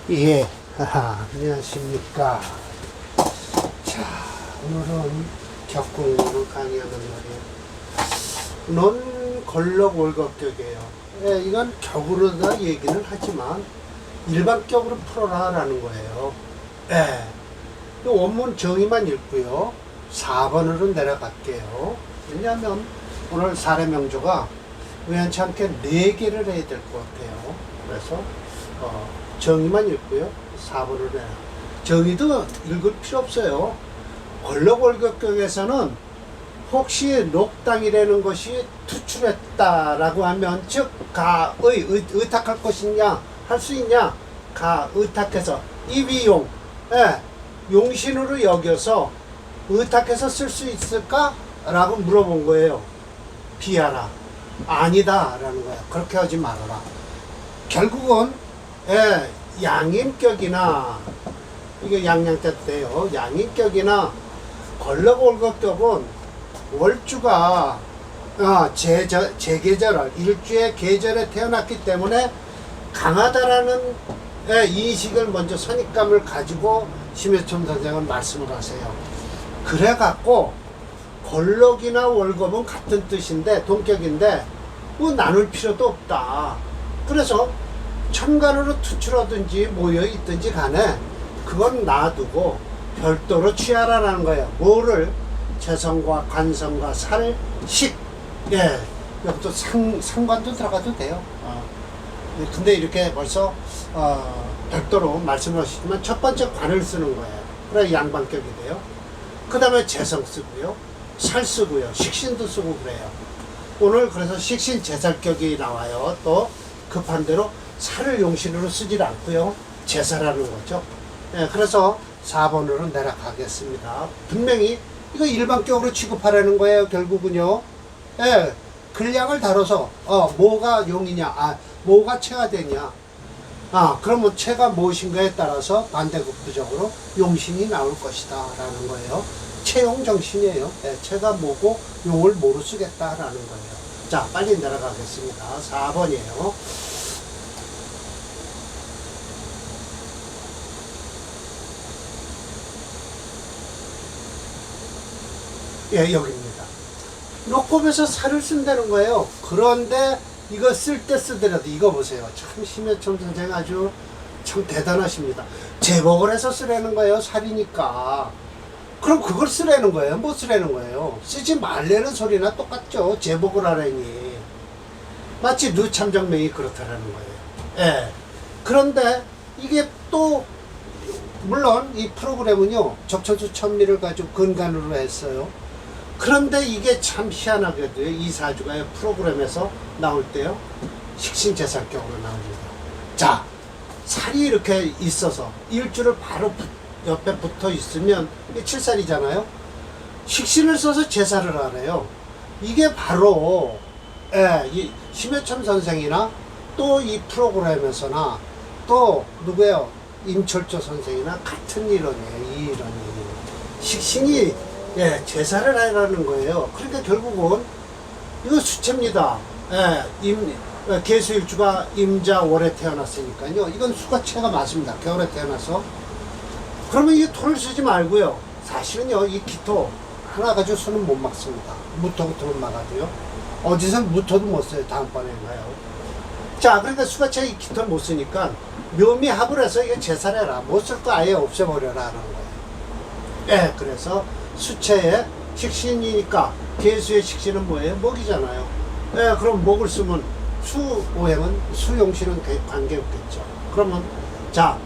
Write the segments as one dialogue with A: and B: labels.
A: 예, 안녕하십니까. 자, 오늘은 격공으로 강의하는 말이에요. 넌 걸럭 월급격이에요. 예, 이건 격으로다 얘기는 하지만 일반격으로 풀어라라는 거예요. 예, 원문 정의만 읽고요. 4번으로 내려갈게요. 왜냐하면 오늘 사례 명조가 우연치 않게 4개를 해야 될 것 같아요. 그래서 정의만 읽고요. 4번을 내라. 정의도 읽을 필요 없어요. 걸럭월격격에서는 혹시 녹당이라는 것이 투출했다라고 하면 즉 가의 의탁할 것이냐 할 수 있냐 가 의탁해서 이비용 용신으로 여겨서 의탁해서 쓸 수 있을까? 라고 물어본 거예요. 비하라. 아니다 라는 거야. 그렇게 하지 말아라. 결국은 양인격이나 이게 양양자 때요. 양인격이나 걸럭월격격은 월주가 제계절을 일주의 계절에 태어났기 때문에 강하다라는 인식을 먼저 선입감을 가지고 심혜천 선생은 말씀을 하세요. 그래갖고 걸럭이나 월겁은 같은 뜻인데 동격인데 뭐 나눌 필요도 없다. 그래서 천간으로 투출하든지 모여 있든지 간에 그건 놔두고 별도로 취하라는 거예요. 뭐를? 재성과 관성과 살, 식. 예, 여기도 상관도 들어가도 돼요. 근데 이렇게 벌써 별도로 말씀을 하시지만 첫 번째 관을 쓰는 거예요. 그래 양반격이 돼요. 그 다음에 재성 쓰고요. 살 쓰고요. 식신도 쓰고 그래요. 오늘 그래서 식신 제살격이 나와요. 또 급한 대로 살을 용신으로 쓰질 않고요. 제사라는 거죠. 예, 그래서 4번으로 내려가겠습니다. 분명히 이거 일반격으로 취급하라는 거예요. 결국은요. 예, 근량을 다뤄서 뭐가 용이냐, 뭐가 체가 되냐. 그러면 체가 무엇인가에 따라서 반대급부적으로 용신이 나올 것이다 라는 거예요. 체용 정신이에요. 예, 체가 뭐고 용을 뭐로 쓰겠다라는 거예요. 자, 빨리 내려가겠습니다. 4번이에요. 예, 여기입니다. 녹급에서 살을 쓴다는 거예요. 그런데 이거 쓸 때 쓰더라도 이거 보세요. 참 심혜천 선생 아주 참 대단하십니다. 제복을 해서 쓰라는 거예요. 살이니까. 그럼 그걸 쓰라는 거예요. 뭐 쓰라는 거예요. 쓰지 말라는 소리나 똑같죠. 제복을 하라니. 마치 류참정명이 그렇다라는 거예요. 예. 그런데 이게 또 물론 이 프로그램은요. 적천수 천미를 가지고 근간으로 했어요. 그런데 이게 참 희한하게도 이 사주가 프로그램에서 나올 때요. 식신제살격으로 나옵니다. 자, 살이 이렇게 있어서 일주를 바로 옆에 붙어 있으면 이게 7살이잖아요. 식신을 써서 제사를 하래요. 이게 바로 이 심혜천 선생이나 또 이 프로그램에서나 또 누구예요? 임철조 선생이나 같은 이론이에요. 이 이론이. 식신이 제사를 하라는 거예요. 그러니까 결국은 이거 수체입니다. 계수일주가 임자월에 태어났으니까요. 이건 수가체가 맞습니다. 겨울에 태어나서. 그러면 이 토를 쓰지 말고요. 사실은요, 이 기토 하나 가지고 수는 못 막습니다. 무토부터는 막아도요. 어디서 무토도 못 써요. 다음번에인가요. 자, 그러니까 수가체가 이 기토를 못 쓰니까 묘미 합을 해서 이게 제사를 해라. 못 쓸 거 아예 없애버려라 하는 거예요. 그래서 수체의 식신이니까 계수의 식신은 뭐예요? 목이잖아요. 그럼 목을 쓰면 수오행은 수용신은 관계없겠죠. 그러면 자,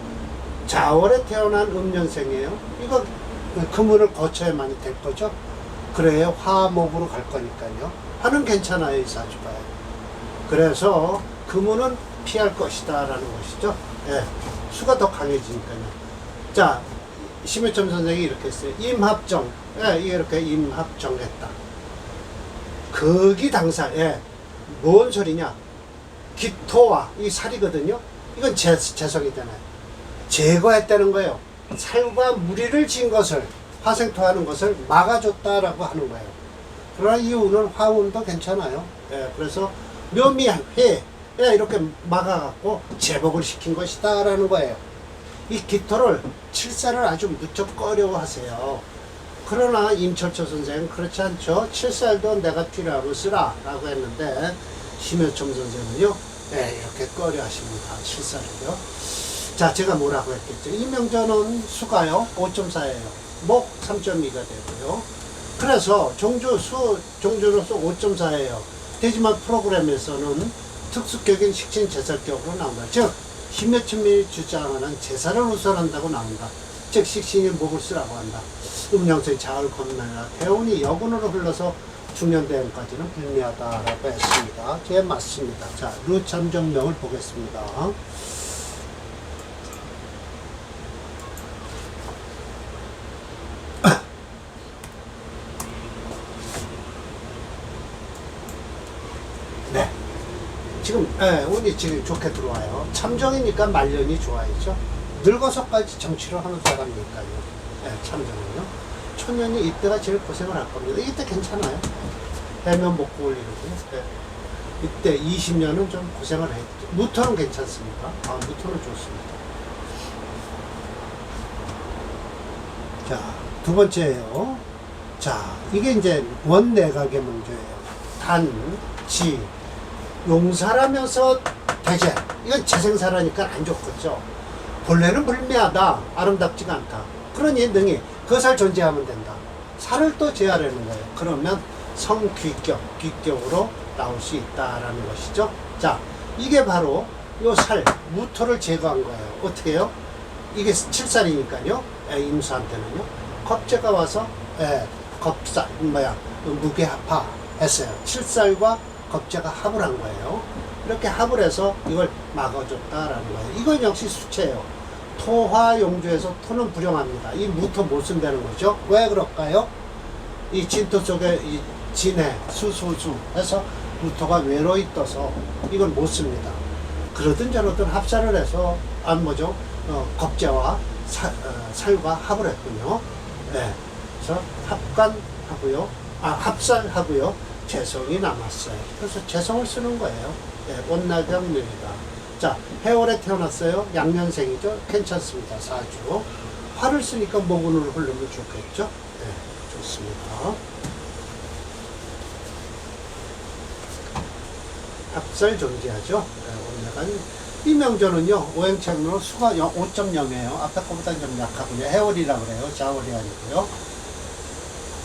A: 자월에 태어난 음년생이에요. 이거 금운을 거쳐야만이 될 거죠. 그래야 화목으로 갈 거니까요. 화는 괜찮아요, 이 사주가요. 그래서 금운은 피할 것이다 라는 것이죠. 수가 더 강해지니까요. 자, 심혜천 선생이 이렇게 했어요. 임합정. 이렇게 임합정했다. 극이당살. 뭔 소리냐? 기토와 이 살이거든요. 이건 재성이잖아요. 제거했다는 거예요. 살과 무리를 지은 것을 화생토하는 것을 막아줬다라고 하는 거예요. 그러나 이 운은 화운도 괜찮아요. 그래서 묘미한 회 이렇게 막아갖고 제복을 시킨 것이다 라는 거예요. 이 깃털을 칠살을 아주 무척 꺼려하세요. 그러나 임철초 선생은 그렇지 않죠. 칠살도 내가 필요하면 쓰라 라고 했는데 심여첨 선생은요, 네, 이렇게 꺼려하십니다. 칠살을요. 자, 제가 뭐라고 했겠죠. 이명전은 수가요 5.4예요. 목 3.2가 되고요. 그래서 종주로서 5.4예요. 되지만 프로그램에서는 특수격인 식신 제살격으로 나온다. 즉 심여천민이 주장하는 제사를 우선한다고 나온다. 즉 식신이 목을 쓰라고 한다. 음양성이 자을 건너라. 대운이 여군으로 흘러서 중년대운까지는 불리하다라고 했습니다. 제 맞습니다. 자, 류참정명을 보겠습니다. 네. 지금, 운이 지금 좋게 들어와요. 참정이니까 말년이 좋아야죠. 늙어서까지 정치를 하는 사람이니까요. 참정은요. 초년이 이때가 제일 고생을 할 겁니다. 이때 괜찮아요. 해면 먹고 올리거든요. 이때 20년은 좀 고생을 했죠. 무토는 괜찮습니까? 무토는 좋습니다. 자, 두 번째예요. 자, 이게 이제 원내각의 문제예요. 단, 지, 용사라면서 대재. 이건 재생사라니까 안 좋겠죠. 본래는 불미하다. 아름답지가 않다. 그러니 능히 그것을 존재하면 된다. 살을 또 제하려는 거예요. 그러면 성귀격, 귀격으로 나올 수 있다라는 것이죠. 자, 이게 바로 요 살, 무토를 제거한 거예요. 어떻게 해요? 이게 7살이니까요. 임수한테는요. 겁재가 와서, 겁살, 무게합화 했어요. 7살과 겁재가 합을 한 거예요. 이렇게 합을 해서 이걸 막아줬다라는 거예요. 이건 역시 수체예요. 토화용주에서 토는 불용합니다. 이 무토 못 쓴다는 거죠. 왜 그럴까요? 이 진토 속에 이 진해, 수소수 해서 무토가 외로이 떠서 이걸 못 씁니다. 그러든 저러든 합살을 해서 겁재와 살과 합을 했군요. 네. 그래서 합간하고요. 합살하고요. 재성이 남았어요. 그래서 재성을 쓰는 거예요. 온나경명이다. 자, 해월에 태어났어요. 양년생이죠. 괜찮습니다. 사주. 화를 쓰니까 목운으로 흐르면 좋겠죠. 네, 좋습니다. 합살 존재하죠. 온나간 이명전은요. 오행책으로 수가 5.0이에요. 앞에 거보다 좀 약하군요. 해월이라고 그래요. 자월이 아니고요.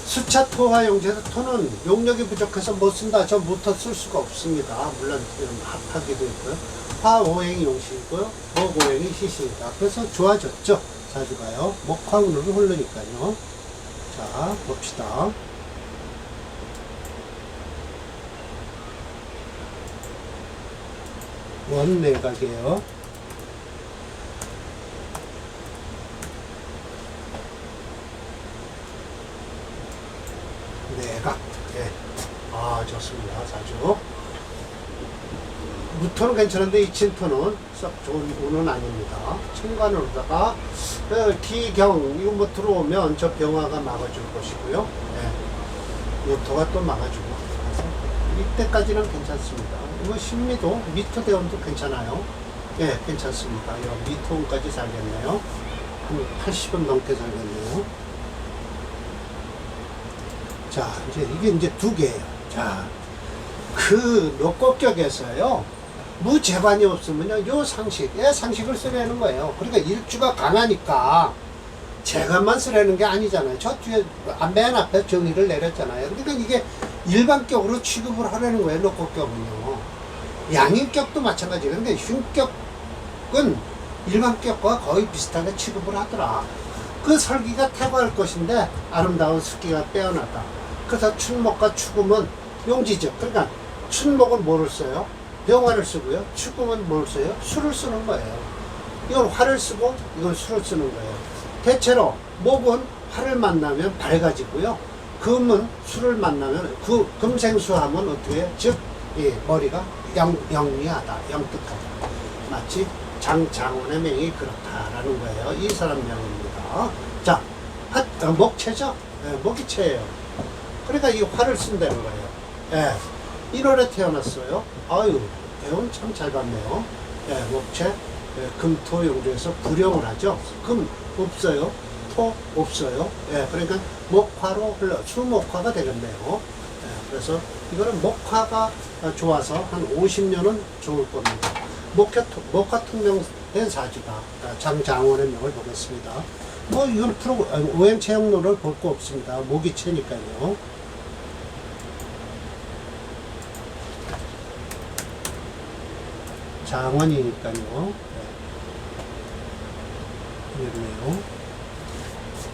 A: 수차 토화 용제에서 토는 용력이 부족해서 못 쓴다. 저 무토 쓸 수가 없습니다. 물론 합하기도 있고요. 화오행이 용시이고요. 목오행이 시시이다. 그래서 좋아졌죠. 사주가요. 목화운으로 흐르니까요. 자, 봅시다. 원내각이에요. 내각. 네. 좋습니다. 사주. 무토는 괜찮은데 이 진토는 썩 좋은 운은 아닙니다. 천간으로다가 기경 이거 뭐 들어오면 저 병화가 막아줄 것이고요. 무토가 또 막아주고. 그래서 이때까지는 괜찮습니다. 이거 신미도 미토 대원도 괜찮아요. 괜찮습니다. 미토운까지 살겠네요. 한 80은 넘게 살겠네요. 자, 이게 이제 두 개예요. 자, 그 묘곡격에서요. 무재관이 없으면요, 요 상식을 쓰려는 거예요. 그러니까 일주가 강하니까 재관만 쓰려는 게 아니잖아요. 저 뒤에, 맨 앞에 정의를 내렸잖아요. 그러니까 이게 일반격으로 취급을 하려는 거예요, 녹곡격은요. 양인격도 마찬가지예요. 그러니까 흉격은 일반격과 거의 비슷하게 취급을 하더라. 그 설기가 태고할 것인데 아름다운 습기가 빼어나다. 그래서 춘목과 추금은 용지죠. 그러니까 춘목은 뭐를 써요? 병화를 쓰고요. 추금은 뭘 써요? 수를 쓰는 거예요. 이건 화를 쓰고 이건 수를 쓰는 거예요. 대체로 목은 화를 만나면 밝아지고요. 금은 수를 만나면 금생수하면 어떻게 해요? 즉 머리가 영리하다, 영특하다. 마치 장원의 명이 그렇다라는 거예요. 이 사람 명입니다. 자, 목체죠? 목이체예요. 그러니까 이 화를 쓴다는 거예요. 1월에 태어났어요. 아유, 대운 참 잘 봤네요. 목체, 금토용조에서 불용을 하죠. 금 없어요. 토 없어요. 예, 그러니까 목화로 흘러 수목화가 되겠네요. 예, 그래서 이거는 목화가 좋아서 한 50년은 좋을 겁니다. 목화 특명된 사주다. 장장원의 명을 보겠습니다. 뭐 이건 오행 체형론을 볼 거 없습니다. 목이 채니까요. 장원이니까요. 이렇네요.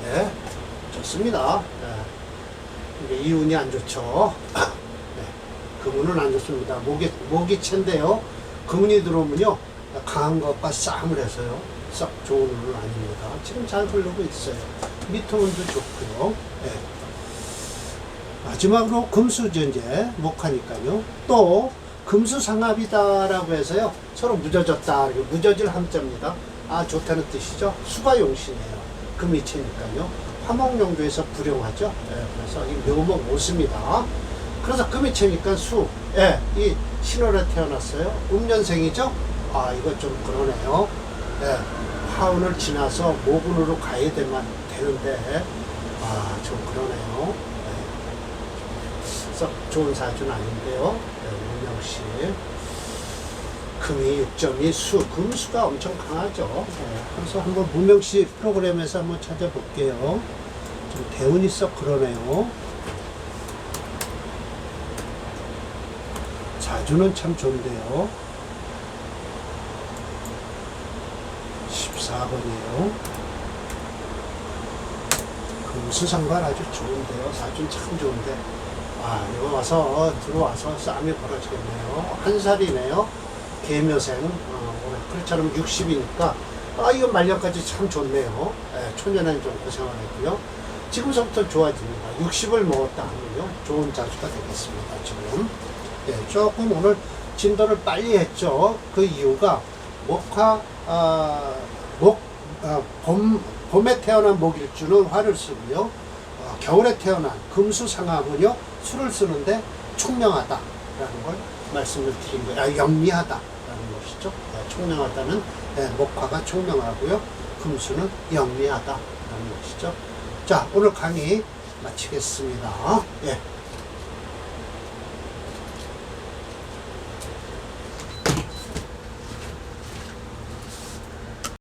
A: 네, 좋습니다. 네. 이게 이운이 안 좋죠. 네, 금운은 안 좋습니다. 목이 채인데요. 금운이 들어오면요, 강한 것과 싸움을 해서요, 썩 좋은 운은 아닙니다. 지금 잘 흐르고 있어요. 미토운도 좋고요. 네. 마지막으로 금수전제, 목하니까요. 또 금수상합이다라고 해서요, 서로 무뎌졌다. 무뎌질 함자입니다. 아, 좋다는 뜻이죠. 수가 용신이에요. 금이 채니까요. 화목용조에서 불용하죠. 예, 그래서 이 묘목 오습니다. 그래서 금이 채니까 수, 예, 이 신월에 태어났어요. 음년생이죠. 아, 이거 좀 그러네요. 예, 화운을 지나서 모군으로 가야 되는데, 아, 좀 그러네요. 예, 썩 좋은 사주는 아닌데요. 예, 문명씨. 금이 6점이 수, 금수가 엄청 강하죠. 그래서 한번 문명씨 프로그램에서 한번 찾아볼게요. 좀 대운이 썩 그러네요. 자주는 참 좋은데요. 14번이에요. 금수상관 아주 좋은데요. 사주는 참 좋은데. 아, 이거 들어와서 싸움이 벌어지겠네요. 한 살이네요. 계묘생, 그렇처럼 60이니까, 아, 이거 말년까지 참 좋네요. 예, 초년에는 좀 고생을 했고요. 지금서부터 좋아집니다. 60을 먹었다 하면요, 좋은 자주가 되겠습니다, 지금. 예, 조금 오늘 진도를 빨리 했죠. 그 이유가, 봄에 태어난 목일주는 화를 쓰고요. 겨울에 태어난 금수상합은요, 술을 쓰는데 총명하다라는 걸 말씀을 드린 거예요. 아, 영리하다. 것이죠. 총명하다는 목화가 총명하고요. 금수는 영리하다라는 것이죠. 자, 오늘 강의 마치겠습니다. 예.